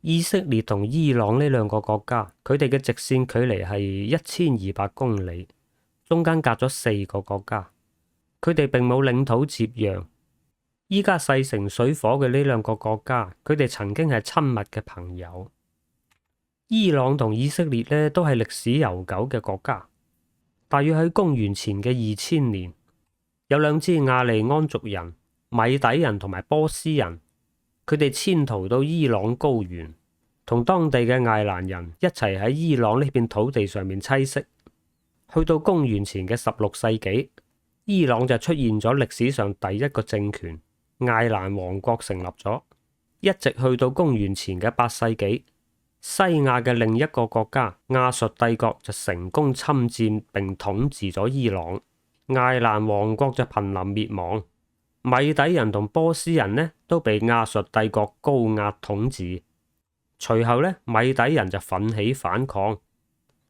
以色列同伊朗呢兩個國家，佢哋嘅直線距離係1200公里，中間隔咗4個國家，佢哋並冇領土接壤。依家勢成水火嘅呢兩個國家，佢哋曾經係親密嘅朋友。伊朗同以色列呢都係歷史悠久嘅國家。大約喺公元前嘅2000年，有兩支亞利安族人、米底人同埋波斯人，佢哋遷逃到伊朗高原，同當地嘅艾蘭人一齊喺伊朗呢片土地上面棲息。去到公元前嘅16世紀，伊朗就出現咗歷史上第一個政權，艾蘭王國成立咗。一直去到公元前嘅8世紀，西亞嘅另一個國家亞述帝國就成功侵佔並統治咗伊朗，艾蘭王國就瀕臨滅亡。米底人同波斯人呢都被亞述帝國高壓統治。隨後呢，米底人就奮起反抗，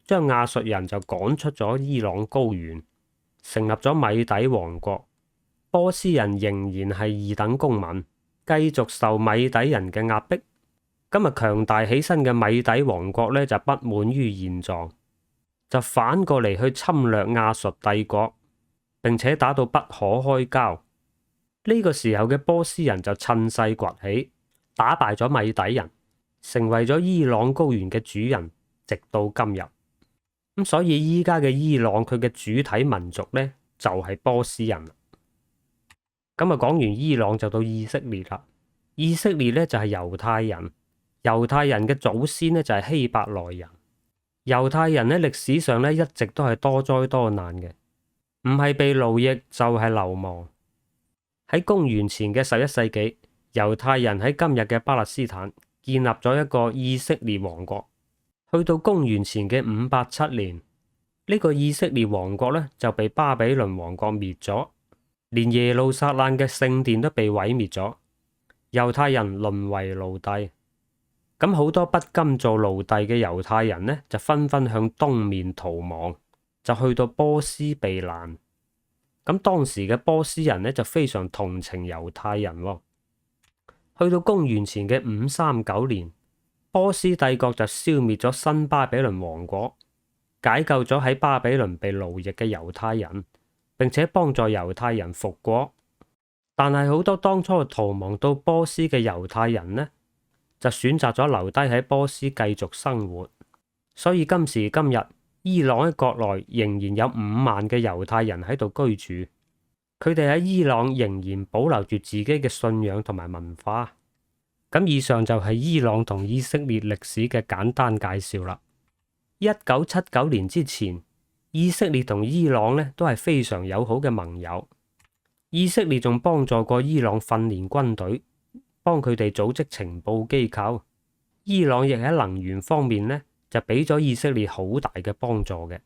將亞述人就趕出咗伊朗高原，成立咗米底王國。波斯人仍然係二等公民，繼續受米底人嘅壓迫。今日強大起身嘅米底王國呢，就不滿於現狀，就反過嚟去侵略亞述帝國，並且打到不可開交。呢個時候嘅波斯人就趁勢崛起，打敗咗米底人，成為咗伊朗高原嘅主人，直到今日。咁所以依家嘅伊朗佢嘅主體民族呢，就係波斯人。咁啊，講完伊朗就到以色列啦。以色列呢，就係猶太人，猶太人嘅祖先呢，就係希伯來人。猶太人呢，歷史上呢，一直都係多災多難嘅，唔係被奴役就係流亡。喺公元前嘅11世紀，猶太人喺今日嘅巴勒斯坦建立咗一個以色列王國。去到公元前嘅587年，呢個以色列王國呢，就被巴比倫王國滅咗，連耶路撒冷嘅聖殿都被毀滅咗，猶太人淪為奴隸。咁好多不甘做奴隸嘅猶太人呢，就紛紛向東面逃亡，就去到波斯避難。咁當時嘅波斯人呢，就非常同情猶太人喎。去到公元前嘅539年，波斯帝國就消滅咗新巴比倫王國，解救咗喺巴比倫被奴役嘅猶太人，並且幫助猶太人復國。但係好多當初逃亡到波斯嘅猶太人呢，就選擇咗留低喺波斯繼續生活。所以今時今日，伊朗喺國內仍然有5萬嘅猶太人喺度居住，佢哋喺伊朗仍然保留住自己嘅信仰同埋文化。咁以上就係伊朗同以色列歷史嘅簡單介紹啦。1979年之前，以色列同伊朗呢都係非常友好嘅盟友。以色列仲幫助過伊朗訓練軍隊，幫佢哋組織情報機構。伊朗亦喺能源方面呢，就俾咗以色列好大嘅幫助嘅。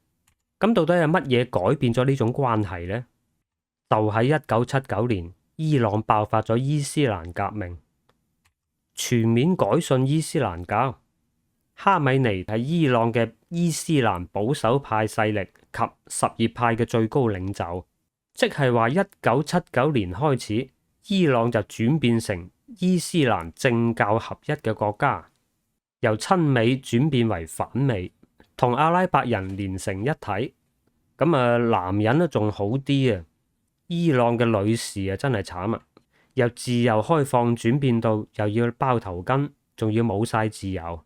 咁到底係乜嘢改變咗呢種關係呢？就喺1979年，伊朗爆發咗伊斯蘭革命，全面改信伊斯蘭教。哈米尼係伊朗嘅伊斯蘭保守派勢力及什葉派嘅最高領袖，即係話1979年開始，伊朗就轉變成伊斯蘭政教合一嘅國家，由親美轉變為反美，同阿拉伯人連成一體。咁啊，男人都仲好啲啊，伊朗嘅女士啊真係慘啊，由自由開放轉變到又要包頭巾，仲要冇晒自由。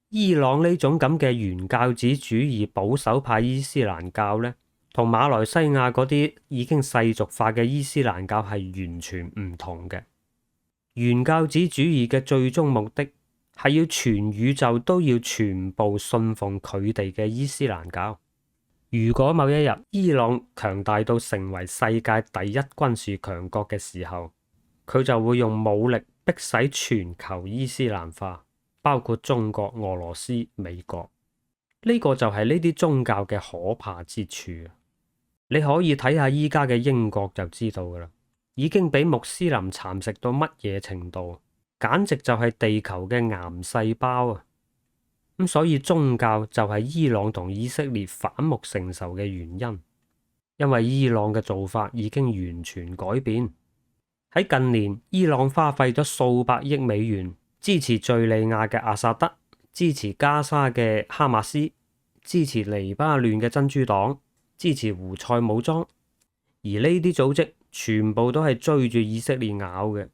伊朗呢種咁嘅原教旨主義保守派伊斯蘭教呢，同馬來西亞嗰啲已經世俗化嘅伊斯蘭教係完全唔同嘅。原教旨主義嘅最終目的係要全宇宙都要全部信奉佢哋嘅伊斯蘭教。如果某一日伊朗強大到成為世界第一軍事強國嘅時候，佢就會用武力迫使全球伊斯蘭化，包括中國、俄羅斯、美國。呢個就係呢啲宗教嘅可怕之處。你可以睇下依家嘅英國就知道噶啦，已經俾穆斯林蠶食到乜嘢程度，簡直就係地球嘅癌細胞啊！咁所以宗教就係伊朗同以色列反目成仇嘅原因，因為伊朗嘅做法已經完全改變。喺近年，伊朗花費咗數百億美元支持敘利亞嘅阿薩德，支持加沙嘅哈馬斯，支持黎巴嫩嘅真主黨，支持胡塞武裝。而呢啲組織全部都係追住以色列咬嘅。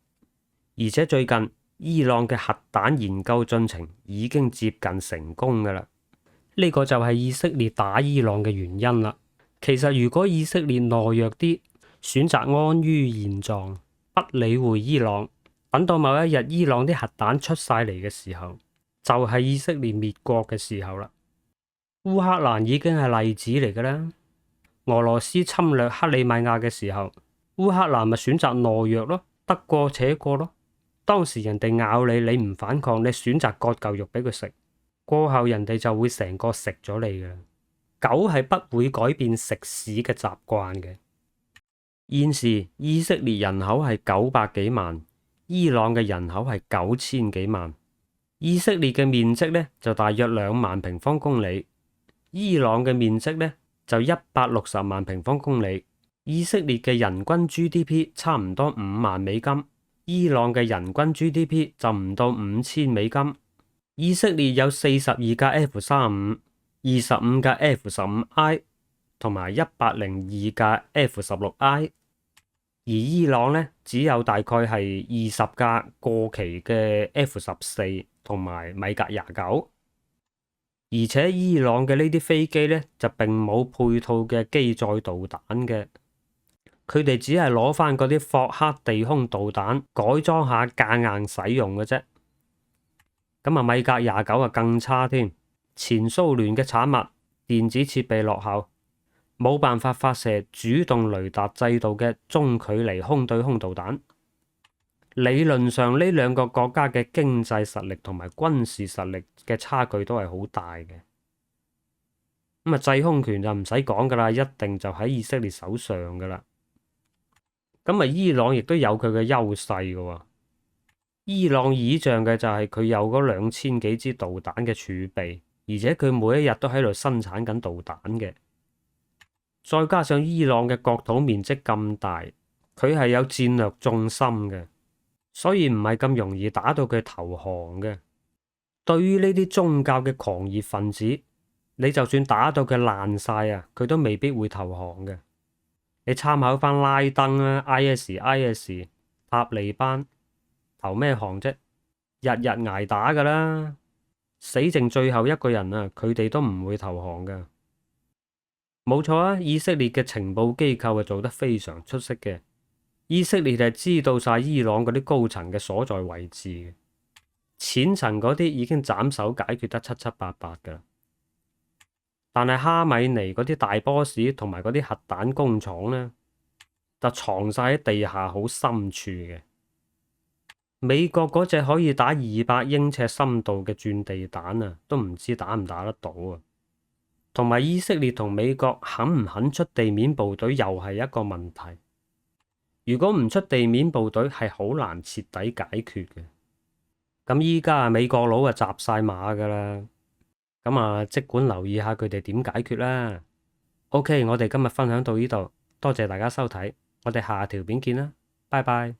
而且最近伊朗嘅核彈研究進程已經接近成功㗎啦。呢個就係以色列打伊朗嘅原因啦。其實如果以色列懦弱啲，選擇安於現狀，不理會伊朗，等到某一日伊朗啲核彈出晒嚟嘅時候，就係以色列滅國嘅時候啦。烏克蘭已經係例子嚟㗎啦。俄羅斯侵略克里米亞嘅時候，烏克蘭咪選擇懦弱咯，得過且過咯。當時人哋咬你，你唔反抗，你選擇割嚿肉俾佢食，過後人哋就會成個食咗你㗎啦。狗係不會改變食屎嘅習慣嘅。現時以色列人口係900幾萬，伊朗嘅人口係9000幾萬。以色列嘅面積呢就大約2萬平方公里，伊朗嘅面積呢就160萬平方公里。以色列嘅人均 GDP 差唔多5萬美金，伊朗嘅人均 GDP 就唔到5000美金。以色列有42架 F-35、25架 F-15I 同埋102架 F-16I， 而伊朗呢只有大概係20架過期嘅 F-14同埋米格29。而且伊朗嘅呢啲飛機呢，就並冇配套嘅機載導彈嘅，佢哋只係攞翻嗰啲霍克地空導彈改裝下夾硬使用嘅啫。咁啊，米格29啊更差添，前蘇聯嘅產物，電子設備落後，冇辦法發射主動雷達制導嘅中距離空對空導彈。理論上呢兩個國家嘅經濟實力同埋軍事實力嘅差距都係好大嘅。咁啊，制空權就唔使講噶啦，一定就喺以色列手上噶啦。咁啊，伊朗亦都有佢嘅優勢噶。伊朗倚仗嘅就係佢有嗰2000幾支導彈嘅儲備，而且佢每一日都喺度生產緊導彈嘅。再加上伊朗嘅國土面積咁大，佢係有戰略重心嘅，所以唔係咁容易打到佢投降嘅。對於呢啲宗教嘅狂熱分子，你就算打到佢爛晒啊，佢都未必會投降嘅。你參考翻拉登啊、IS、塔利班，投咩降啫？日日捱打噶啦，死剩最後一個人啊，佢哋都唔會投降噶。冇錯啊，以色列嘅情報機構係做得非常出色嘅。以色列係知道晒伊朗嗰啲高層嘅所在位置嘅，淺層嗰啲已經斬首解決得七七八八噶啦。但係哈米尼嗰啲大 boss 同埋嗰啲核彈工廠呢，就藏晒喺地下好深處嘅。美國嗰隻可以打200英尺深度嘅鑽地彈啊，都唔知打唔打得到啊！同埋以色列同美國肯唔肯出地面部隊又係一個問題。如果唔出地面部隊，係好難徹底解決嘅。咁依家啊，美國佬啊集晒馬噶啦，咁啊即管留意下佢哋點解決啦。OK，我哋今日分享到呢度，多謝大家收睇，我哋下條片見啦，拜拜。